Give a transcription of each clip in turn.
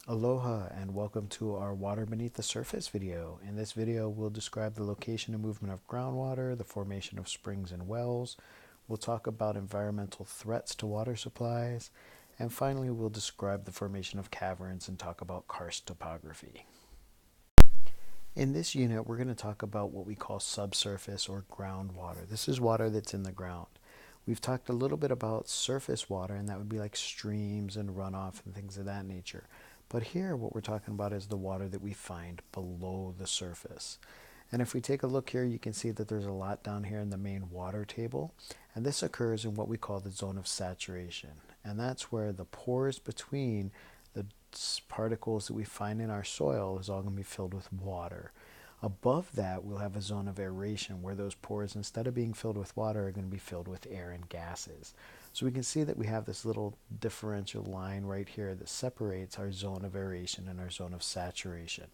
Aloha and welcome to our Water Beneath the Surface video. In this video, we'll describe the location and movement of groundwater, the formation of springs and wells. We'll talk about environmental threats to water supplies. And finally, we'll describe the formation of caverns and talk about karst topography. In this unit, we're going to talk about what we call subsurface or groundwater. This is water that's in the ground. We've talked a little bit about surface water, and that would be like streams and runoff and things of that nature. But here, what we're talking about is the water that we find below the surface. And if we take a look here, you can see that there's a lot down here in the main water table. And this occurs in what we call the zone of saturation. And that's where the pores between the particles that we find in our soil is all going to be filled with water. Above that, we'll have a zone of aeration where those pores, instead of being filled with water, are going to be filled with air and gases. So we can see that we have this little differential line right here that separates our zone of aeration and our zone of saturation.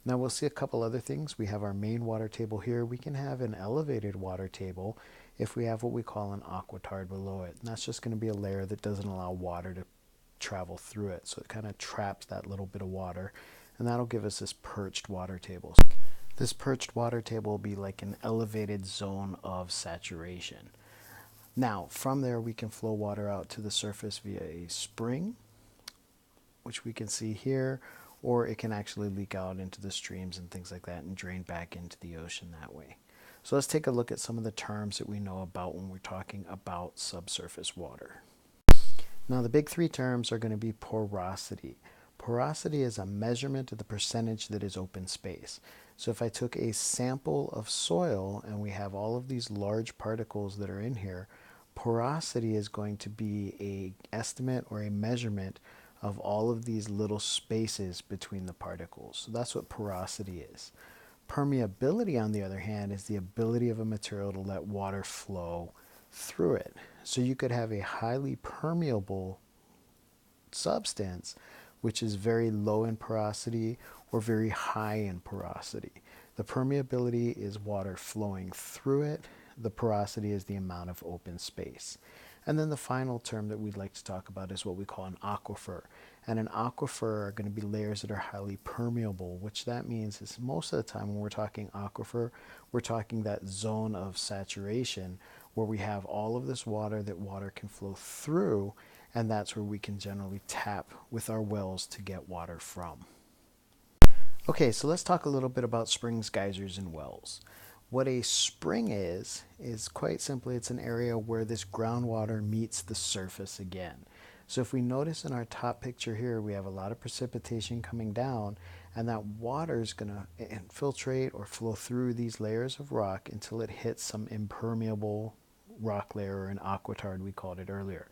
Now we'll see a couple other things. We have our main water table here. We can have an elevated water table if we have what we call an aquitard below it. And that's just going to be a layer that doesn't allow water to travel through it. So it kind of traps that little bit of water, and that'll give us this perched water table. This perched water table will be like an elevated zone of saturation. Now, from there, we can flow water out to the surface via a spring, which we can see here, or it can actually leak out into the streams and things like that and drain back into the ocean that way. So let's take a look at some of the terms that we know about when we're talking about subsurface water. Now, the big three terms are going to be porosity. Porosity is a measurement of the percentage that is open space. So if I took a sample of soil and we have all of these large particles that are in here, porosity is going to be an estimate or a measurement of all of these little spaces between the particles. So that's what porosity is. Permeability, on the other hand, is the ability of a material to let water flow through it. So you could have a highly permeable substance which is very low in porosity or very high in porosity. The permeability is water flowing through it. The porosity is the amount of open space. And then the final term that we'd like to talk about is what we call an aquifer. And an aquifer are going to be layers that are highly permeable, which that means is most of the time when we're talking aquifer, we're talking that zone of saturation where we have all of this water that water can flow through, and that's where we can generally tap with our wells to get water from. Okay, so let's talk a little bit about springs, geysers, and wells. What a spring is quite simply it's an area where this groundwater meets the surface again. So if we notice in our top picture here, we have a lot of precipitation coming down, and that water is going to infiltrate or flow through these layers of rock until it hits some impermeable rock layer, or an aquitard we called it earlier.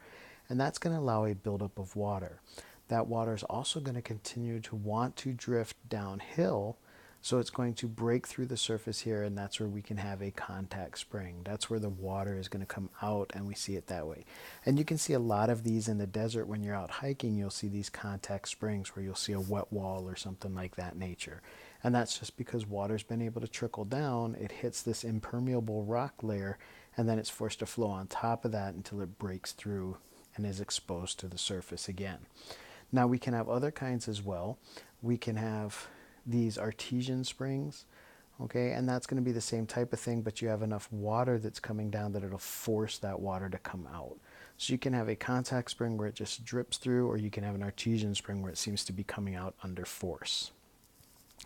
And that's going to allow a buildup of water. That water is also going to continue to want to drift downhill, so it's going to break through the surface here, and that's where we can have a contact spring. That's where the water is going to come out, and we see it that way. And you can see a lot of these in the desert when you're out hiking. You'll see these contact springs where you'll see a wet wall or something like that nature. And that's just because water's been able to trickle down. It hits this impermeable rock layer, and then it's forced to flow on top of that until it breaks through and is exposed to the surface again. Now we can have other kinds as well. We can have these artesian springs, okay, and that's going to be the same type of thing, but you have enough water that's coming down that it'll force that water to come out. So you can have a contact spring where it just drips through, or you can have an artesian spring where it seems to be coming out under force.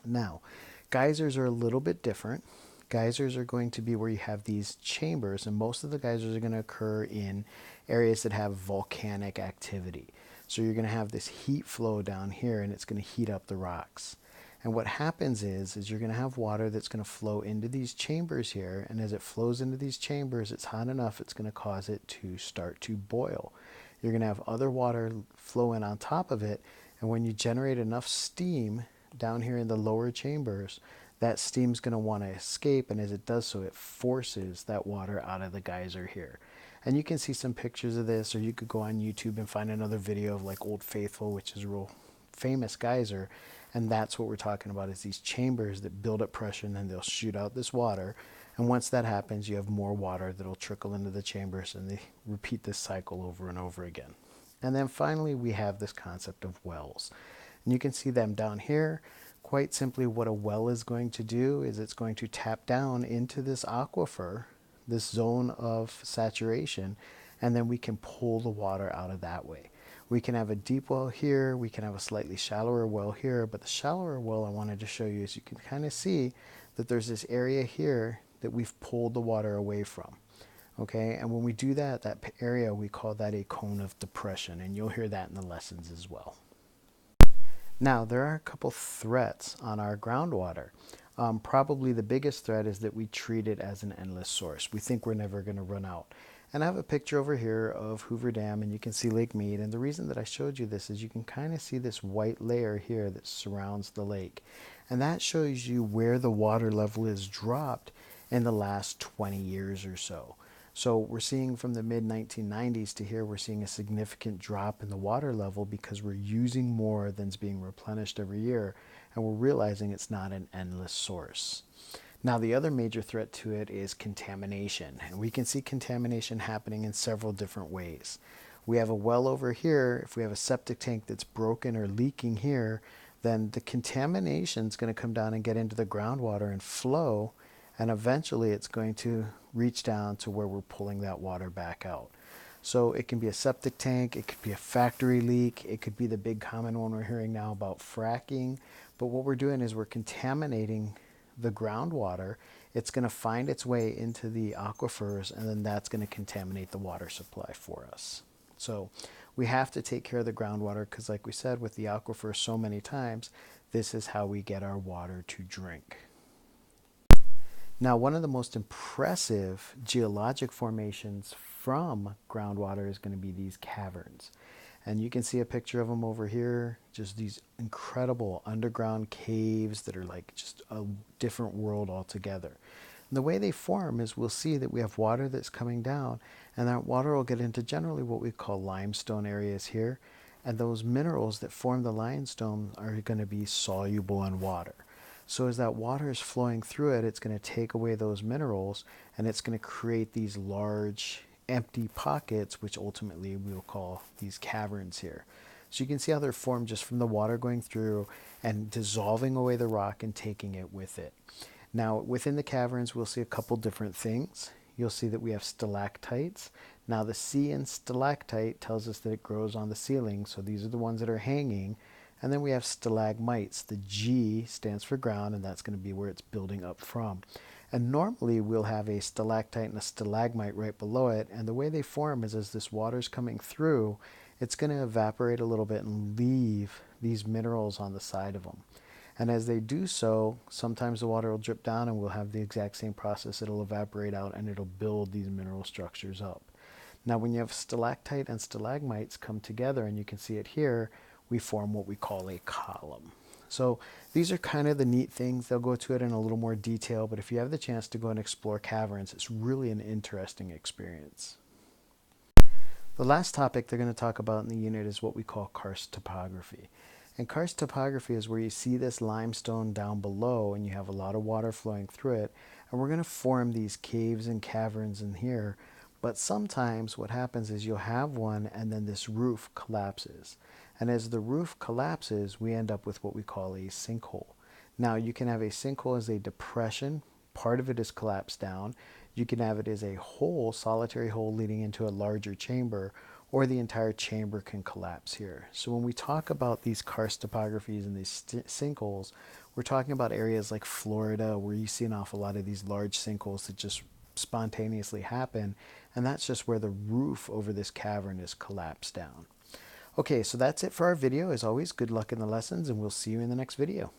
Now, geysers are a little bit different. Geysers are going to be where you have these chambers, and most of the geysers are going to occur in areas that have volcanic activity. So you're going to have this heat flow down here, and it's going to heat up the rocks. And what happens is you're going to have water that's going to flow into these chambers here, and as it flows into these chambers, it's hot enough, it's going to cause it to start to boil. You're going to have other water flow in on top of it, and when you generate enough steam down here in the lower chambers, that steam's going to want to escape, and as it does so, it forces that water out of the geyser here. And you can see some pictures of this, or you could go on YouTube and find another video of like Old Faithful, which is a real famous geyser, and that's what we're talking about, is these chambers that build up pressure, and then they'll shoot out this water. And once that happens, you have more water that'll trickle into the chambers, and they repeat this cycle over and over again. And then finally, we have this concept of wells. And you can see them down here. Quite simply, what a well is going to do is it's going to tap down into this aquifer, this zone of saturation, and then we can pull the water out of that way. We can have a deep well here, we can have a slightly shallower well here, but the shallower well I wanted to show you is you can kind of see that there's this area here that we've pulled the water away from. Okay, and when we do that, that area, we call that a cone of depression, and you'll hear that in the lessons as well. Now, there are a couple threats on our groundwater. Probably the biggest threat is that we treat it as an endless source. We think we're never going to run out. And I have a picture over here of Hoover Dam, and you can see Lake Mead. And the reason that I showed you this is you can kind of see this white layer here that surrounds the lake. And that shows you where the water level is dropped in the last 20 years or so. So we're seeing from the mid-1990s to here, we're seeing a significant drop in the water level because we're using more than's being replenished every year, and we're realizing it's not an endless source. Now, the other major threat to it is contamination, and we can see contamination happening in several different ways. We have a well over here. If we have a septic tank that's broken or leaking here, then the contamination is going to come down and get into the groundwater and flow, and eventually it's going to reach down to where we're pulling that water back out. So it can be a septic tank, it could be a factory leak, it could be the big common one we're hearing now about fracking. But what we're doing is we're contaminating the groundwater. It's going to find its way into the aquifers, and then that's going to contaminate the water supply for us. So we have to take care of the groundwater because, like we said with the aquifer so many times, this is how we get our water to drink. Now, one of the most impressive geologic formations from groundwater is going to be these caverns. And you can see a picture of them over here, just these incredible underground caves that are like just a different world altogether. And the way they form is we'll see that we have water that's coming down, and that water will get into generally what we call limestone areas here. And those minerals that form the limestone are going to be soluble in water. So as that water is flowing through it, it's going to take away those minerals, and it's going to create these large empty pockets, which ultimately we'll call these caverns here. So you can see how they're formed just from the water going through and dissolving away the rock and taking it with it. Now, within the caverns, we'll see a couple different things. You'll see that we have stalactites. Now, the C in stalactite tells us that it grows on the ceiling, so these are the ones that are hanging. And then we have stalagmites. The G stands for ground, and that's going to be where it's building up from. And normally we'll have a stalactite and a stalagmite right below it, and the way they form is as this water's coming through, it's going to evaporate a little bit and leave these minerals on the side of them. And as they do so, sometimes the water will drip down and we'll have the exact same process. It'll evaporate out and it'll build these mineral structures up. Now, when you have stalactite and stalagmites come together, and you can see it here, we form what we call a column. So these are kind of the neat things. They'll go to it in a little more detail, but if you have the chance to go and explore caverns, it's really an interesting experience. The last topic they're going to talk about in the unit is what we call karst topography. And karst topography is where you see this limestone down below and you have a lot of water flowing through it, and we're going to form these caves and caverns in here. But sometimes what happens is you'll have one and then this roof collapses. And as the roof collapses, we end up with what we call a sinkhole. Now, you can have a sinkhole as a depression. Part of it is collapsed down. You can have it as a hole, solitary hole leading into a larger chamber, or the entire chamber can collapse here. So when we talk about these karst topographies and these sinkholes, we're talking about areas like Florida where you see an awful lot of these large sinkholes that just spontaneously happen, and that's just where the roof over this cavern is collapsed down. Okay, so that's it for our video. As always, good luck in the lessons, and we'll see you in the next video.